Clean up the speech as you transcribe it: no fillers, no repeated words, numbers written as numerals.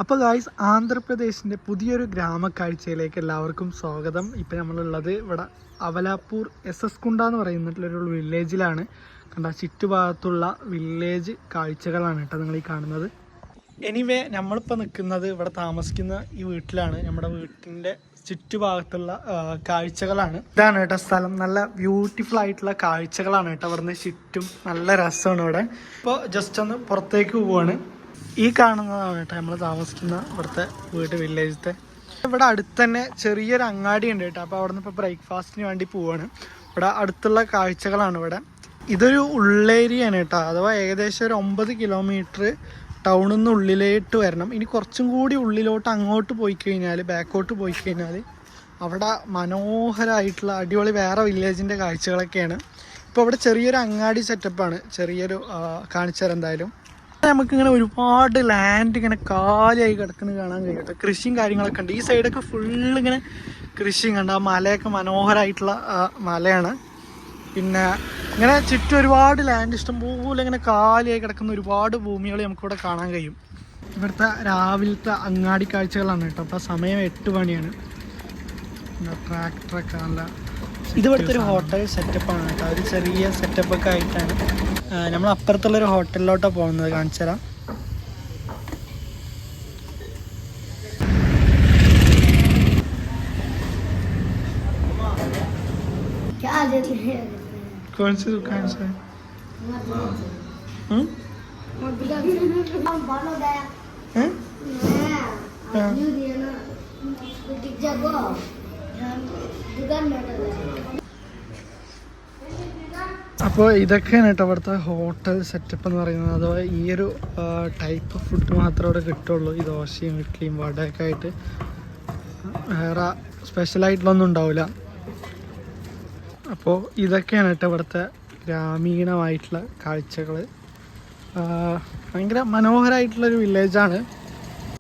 അപ്പോൾ ഗായ്സ്, ആന്ധ്രാപ്രദേശിൻ്റെ പുതിയൊരു ഗ്രാമക്കാഴ്ചയിലേക്ക് എല്ലാവർക്കും സ്വാഗതം. ഇപ്പം നമ്മളുള്ളത് ഇവിടെ അവലാപ്പൂർ SS കുണ്ട എന്ന് പറയുന്നിട്ടുള്ളൊരു വില്ലേജിലാണ്. കണ്ട ചുറ്റുഭാഗത്തുള്ള വില്ലേജ് കാഴ്ചകളാണ് കേട്ടോ നിങ്ങൾ ഈ കാണുന്നത്. എനിവേ, നമ്മളിപ്പോൾ നിൽക്കുന്നത് ഇവിടെ താമസിക്കുന്ന ഈ വീട്ടിലാണ്. നമ്മുടെ വീട്ടിൻ്റെ ചുറ്റുഭാഗത്തുള്ള കാഴ്ചകളാണ്. ഇതാണ് കേട്ടോ സ്ഥലം. നല്ല ബ്യൂട്ടിഫുൾ ആയിട്ടുള്ള കാഴ്ചകളാണ് കേട്ടോ. ഇവിടുന്ന് ചുറ്റും നല്ല രസമാണ് ഇവിടെ. ഇപ്പോൾ ജസ്റ്റ് ഒന്ന് പുറത്തേക്ക് പോവുകയാണ്. ഈ കാണുന്നതാണ് കേട്ടോ നമ്മൾ താമസിക്കുന്ന ഇവിടുത്തെ വീട്, വില്ലേജത്തെ. ഇവിടെ അടുത്ത് തന്നെ ചെറിയൊരു അങ്ങാടി ഉണ്ട് കേട്ടോ. അപ്പോൾ അവിടെ നിന്ന് ഇപ്പോൾ ബ്രേക്ക്ഫാസ്റ്റിന് വേണ്ടി പോവാണ്. ഇവിടെ അടുത്തുള്ള കാഴ്ചകളാണ് ഇവിടെ. ഇതൊരു ഉള്ളേരിയാണ് കേട്ടോ. അഥവാ ഏകദേശം ഒരു 9 കിലോമീറ്റർ ടൗണിൽ നിന്ന് ഉള്ളിലോട്ട് വരണം. ഇനി കുറച്ചും കൂടി ഉള്ളിലോട്ട് അങ്ങോട്ട് പോയി കഴിഞ്ഞാൽ, ബാക്കോട്ട് പോയി കഴിഞ്ഞാൽ അവിടെ മനോഹരമായിട്ടുള്ള അടിപൊളി വേറെ വില്ലേജിൻ്റെ കാഴ്ചകളൊക്കെയാണ്. ഇപ്പോൾ ഇവിടെ ചെറിയൊരു അങ്ങാടി സെറ്റപ്പാണ്. ചെറിയൊരു കാണിച്ചു തരാം എന്തായാലും. നമുക്കിങ്ങനെ ഒരുപാട് ലാൻഡ് ഇങ്ങനെ കാലിയായി കിടക്കുന്നത് കാണാൻ കഴിയട്ടെ. കൃഷിയും കാര്യങ്ങളൊക്കെ ഉണ്ട്. ഈ സൈഡൊക്കെ ഫുള്ള് ഇങ്ങനെ കൃഷിയും കണ്ട്. ആ മലയൊക്കെ മനോഹരമായിട്ടുള്ള മലയാണ്. പിന്നെ ഇങ്ങനെ ചുറ്റും ഒരുപാട് ലാൻഡ് ഇഷ്ടംപോലെ ഇങ്ങനെ കാലിയായി കിടക്കുന്ന ഒരുപാട് ഭൂമികൾ നമുക്കിവിടെ കാണാൻ കഴിയും. ഇവിടുത്തെ രാവിലത്തെ അങ്ങാടി കാഴ്ചകളാണ് കേട്ടോ. അപ്പോൾ സമയം 8 മണിയാണ്. ട്രാക്ടറൊക്കെ നല്ല. ഇതിവിടുത്തെ ഒരു ഹോട്ടൽ സെറ്റപ്പാണ് കേട്ടോ. ഒരു ചെറിയ സെറ്റപ്പൊക്കെ ആയിട്ടാണ്. നമ്മൾ അപ്പുറത്തുള്ളൊരു ഹോട്ടലിലോട്ടാണ് പോകുന്നത്, കാണിച്ചു തരാം. അപ്പോൾ ഇതൊക്കെയാണ് കേട്ടോ ഇവിടുത്തെ ഹോട്ടൽ സെറ്റപ്പ് എന്ന് പറയുന്നത്. അഥവാ ഈ ഒരു ടൈപ്പ് ഫുഡ് മാത്രമേ ഇവിടെ കിട്ടുള്ളൂ. ഈ ദോശയും ഇഡ്ഡലിയും വടയൊക്കെ ആയിട്ട് വേറെ സ്പെഷ്യലായിട്ടുള്ളൊന്നും ഉണ്ടാവില്ല. അപ്പോൾ ഇതൊക്കെയാണ് കേട്ടോ ഇവിടുത്തെ ഗ്രാമീണമായിട്ടുള്ള കാഴ്ചകൾ. ഭയങ്കര മനോഹരമായിട്ടുള്ളൊരു വില്ലേജാണ്.